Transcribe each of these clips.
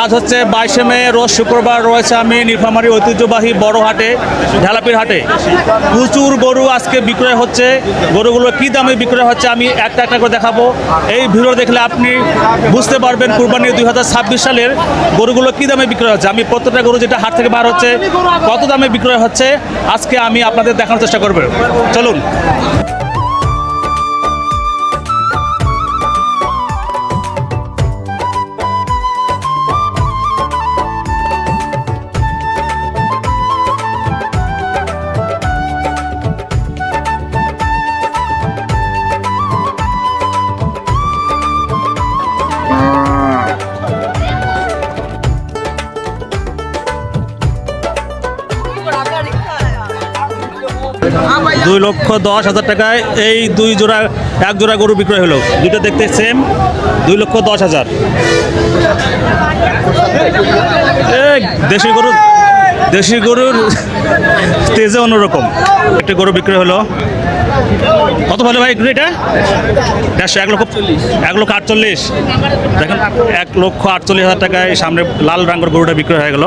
আজ হচ্ছে 22শে মে, রোজ শুক্রবার। রয়েছে আমি নীলফামারী ঐতিহ্যবাহী বড় হাটে, ঢালাপির হাটে। প্রচুর গরু আজকে বিক্রয় হচ্ছে। গরুগুলো কী দামে বিক্রয় হচ্ছে আমি একটা একটা করে দেখাবো। এই ভিডিও দেখলে আপনি বুঝতে পারবেন কুরবানি 2026 সালের গরুগুলো কী দামে বিক্রয় হচ্ছে। আমি প্রত্যেকটা গরু যেটা হাট থেকে বার হচ্ছে কত দামে বিক্রয় হচ্ছে আজকে আমি আপনাদের দেখানোর চেষ্টা করব। চলুন। 2,10,000 টাকায় এই এক জোড়া গরু বিক্রয় হলো। দুটো দেখতে সেম, 2,10,000। দেশি গরুর তেজে অন্যরকম। একটা গরু বিক্রয় হলো। কত ভালো ভাই এটা? 1,48,000। দেখেন 1,48,000 টাকায় সামনে লাল রঙের গরুটা বিক্রয় হয়ে গেল।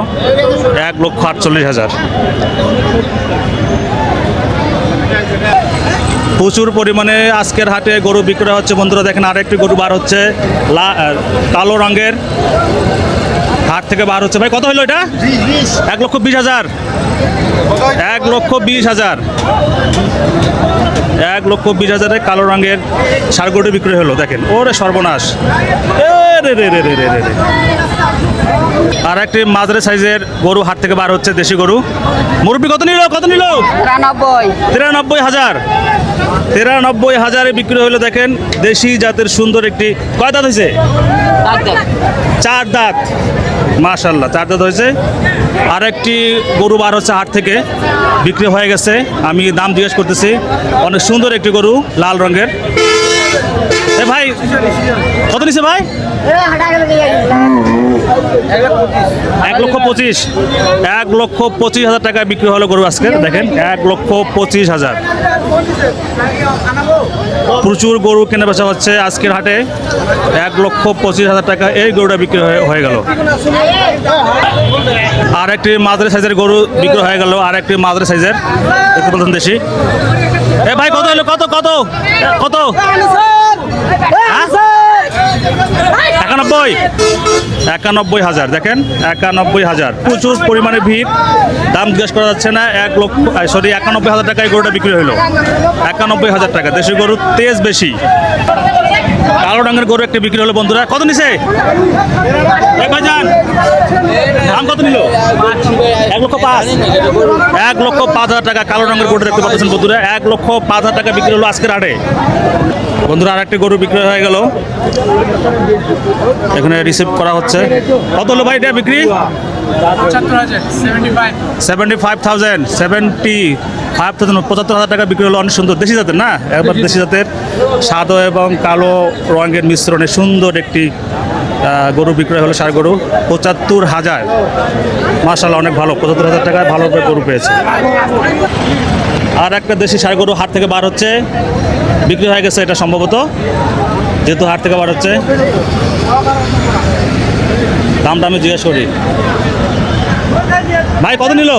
1,48,000। প্রচুর পরিমাণে আজকের হাটে গরু বিক্রয় হচ্ছে বন্ধুরা। দেখেন আরেকটি গরু বার হচ্ছে, কালো রঙের, হাট থেকে বার হচ্ছে। ভাই কত হলো এটা? 1,20,000। 1,20,000। 1,20,000 কালো রঙের ষাঁড় গরুটি বিক্রয় হলো। দেখেন ওরে সর্বনাশ। আর একটি মাঝারি সাইজের গরু হাট থেকে বার হচ্ছে, দেশি গরু। মুরব্বি কত নিল? 93,000। 93,000 বিক্রি হলো। দেখেন দেশি জাতের সুন্দর একটি, কয় দাঁত হয়েছে? 4 দাঁত। মাশাআল্লাহ 4 দাঁত হয়েছে। আর একটি গরু বার হচ্ছে হাট থেকে, বিক্রি হয়ে গেছে। আমি দাম জিজ্ঞেস করতেছি। অনেক সুন্দর একটি গরু, লাল রঙের। এ ভাই কত নিছে ভাই? 1,25,000। 1,25,000 টাকায় বিক্রি হলো গরু আজকে। দেখেন 1,25,000। প্রচুর গরু কেনা বেচা হচ্ছে আজকের হাটে। 1,25,000 টাকা এই গরুটা বিক্রি হয়ে গেল। আর একটি মাঝারি সাইজের গরু বিক্রি হয়ে গেল। আর একটি মাঝারি সাইজের, দেখতে পাচ্ছেন দেশি। এ ভাই কত হলো? কত 91,000। দেখেন 91,000। প্রচুর পরিমাণে ভিড়, দাম জিজ্ঞেস করা যাচ্ছে না। 91,000 টাকায় গরুটা বিক্রি হলো। 91,000 টাকা। দেশি গরুর তেজ বেশি। কালো রঙের গরু একটা বিক্রি হলো বন্ধুরা। কত নিছে ভাইজান? দাম কত নিল? 1,05,000। 1,05,000 টাকা কালো রঙের গরু দেখতে পাচ্ছেন বন্ধুরা। 1,05,000 টাকা বিক্রি হলো আজকের হাটে বন্ধুরা। আর একটি গরু বিক্রি হয়ে গেল, এখানে রিসিভ করা হচ্ছে। কত হলো ভাই এটা বিক্রি? 75,000। 75,000 টাকা বিক্রি হলো। অনেক সুন্দর দেশি জাতের, না একবার দেশি জাতের, সাদা এবং কালো রঙের মিশ্রণে সুন্দর একটি গরু বিক্রয় হলো, ষাঁড় গরু। 75,000। মাশাআল্লাহ অনেক ভালো। 75,000 টাকায় ভালো গরু পেয়েছে। আর একটা দেশি ষাঁড় গরু হাট থেকে বার হচ্ছে, বিক্রি হয়ে গেছে এটা সম্ভবত, যেহেতু হাট থেকে বার হচ্ছে। দামটা আমি জিজ্ঞেস করি। ভাই কত নিল?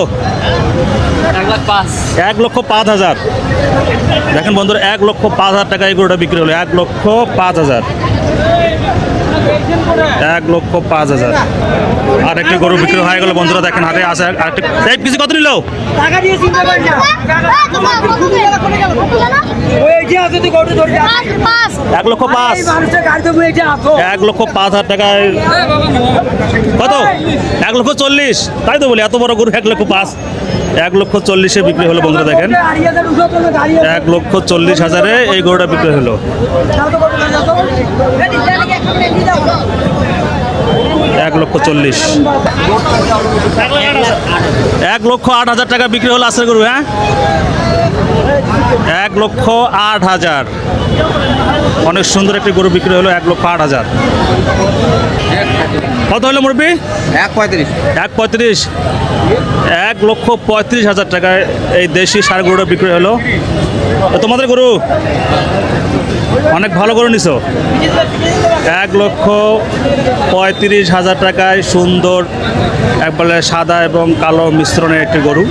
1,05,000। দেখেন বন্ধুরা 1,05,000 টাকা এই গরুটা বিক্রি হলো। 1,05,000। 1,05,000। আর একটা গরু বিক্রি হয়ে গেল বন্ধুরা। দেখেন হাটে আছে আরেকটা। এই পিসি কত নিল? 1,05,000 টাকায়। কত? 1,40,000। তাই তো বলি, এত বড় গরু 1,05,000। 1,40,000 বিক্রি হলো বন্ধুরা। দেখেন 1,40,000 এই গরুটা বিক্রি হলো। 1,40,000। 1,08,000 টাকা বিক্রি হলো আজকের গরু। হ্যাঁ 1,08,000। অনেক সুন্দর একটি গরু বিক্রি হলো। 1,08,000। কত হলো মুরব্বী? 1.35। 1.35, 1,35,000 টাকায় এই দেশি ষাঁড় গরুটা বিক্রি হলো। তো তোমাদের গরু অনেক ভালো গরু নিছো। 1,35,000 টাকায় সুন্দর একবারে সাদা এবং কালো মিশ্রণের একটি গরু।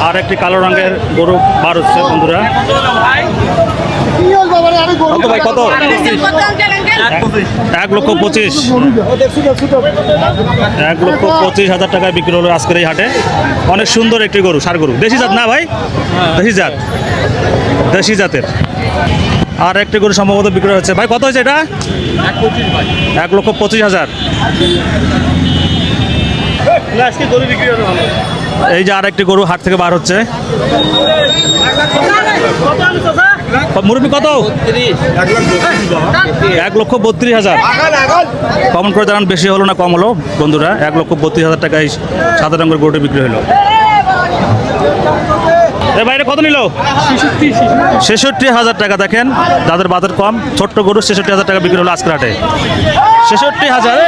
আর একটি কালো রঙের গরু বার হচ্ছে বন্ধুরা। কত ভাই কত? 1,25,000, 1,25,000 টাকায় বিক্রি হলো আজকের এই হাটে। অনেক সুন্দর একটি গরু, ষাঁড় গরু, দেশি জাত না ভাই? দেশি জাত, দেশি জাতের। আর একটি গরু সম্ভবত বিক্রি হচ্ছে। ভাই কত হয়েছে এটা? 1,25,000। এই যে আর একটি গরু হাট থেকে বার হচ্ছে। মুরব্বী কত? 1,32,000। কমন করে জানান বেশি হলো না কম হলো বন্ধুরা? 1,32,000 টাকায় সাদা রঙের গরুটি বিক্রি হলো। এ বাইরে কত নিল? 66,000 টাকা। দেখেন যাদের বাজার কম, ছোট্ট গরু 66,000 টাকা বিক্রি হলো আজকের হাটে। 66,000।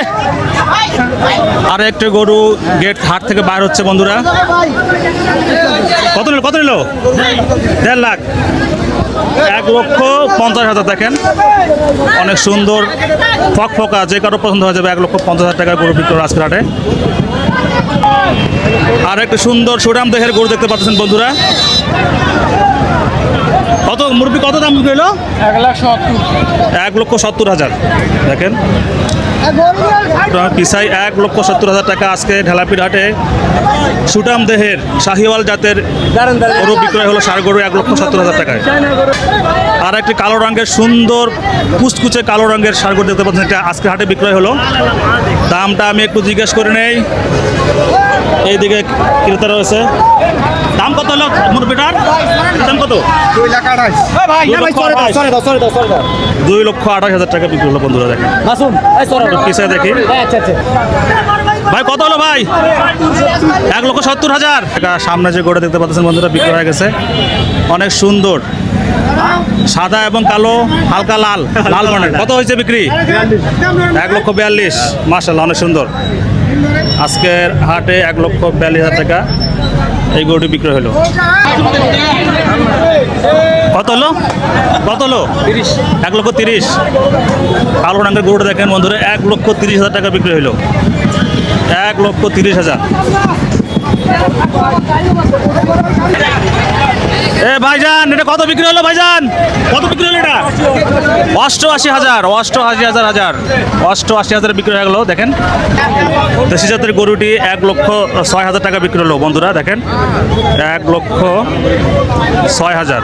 আর একটি গরু গেট হাট থেকে বার হচ্ছে বন্ধুরা। কত নিল? কত নিল? 1.5 লাখ। 1,50,000। দেখেন অনেক সুন্দর ফকফকা, যে কারো পছন্দ হয়ে যাবে। 1,50,000 টাকার গরু বিক্রি হলো আজকের হাটে। আর একটি সুন্দর সুরাম দেহের গরু দেখতে পাচ্ছেন বন্ধুরা। কত মুরব্বী, কত দাম বিক্রি হলো? 1,70,000। দেখেন পিসাই 1,70,000 টাকা আজকে ঢেলাপির হাটে সুটাম দেহের শাহিওয়াল জাতের গরু বিক্রয় হলো ষাঁড় গরু 1,70,000 টাকায়। আর একটি কালো রঙের সুন্দর কুচকুচে কালো রঙের ষাঁড় গরু দেখতে পাচ্ছেন, এটা আজকে হাটে বিক্রয় হলো। দামটা আমি একটু জিজ্ঞেস করে নেই। এইদিকে ক্রেতা রয়েছে। দাম কত হলো মুরব্বিটার? দাম কত? 2,28,000 টাকা বিক্রি হলো বন্ধুরা। দেখেন পিছিয়ে দেখি ভাই কত হলো ভাই? 1,70,000 টাকা। সামনে যে গরু দেখতে পাচ্ছেন বন্ধুরা বিক্রি হয়ে গেছে। অনেক সুন্দর সাদা এবং কালো, হালকা লাল, লাল বর্ণের। কত হয়েছে বিক্রি? 1,42,000। মাশাআল্লাহ অনেক সুন্দর। আজকের হাটে 1,42,000 টাকা এই গরুটি বিক্রি হলো। কত হলো? কত হলো? 1,30,000। কালো রঙের গরুটা দেখেন বন্ধুরা, 1,30,000 টাকা বিক্রি হলো। 1,30,000। এ ভাইজান এটা কত বিক্রি হলো ভাইজান? কত বিক্রি হলো এটা? 88,000। 88,000 বিক্রি হয়ে গেল। দেখেন দেশি জাতের গরুটি 1,06,000 টাকা বিক্রি হলো বন্ধুরা। দেখেন 1,06,000।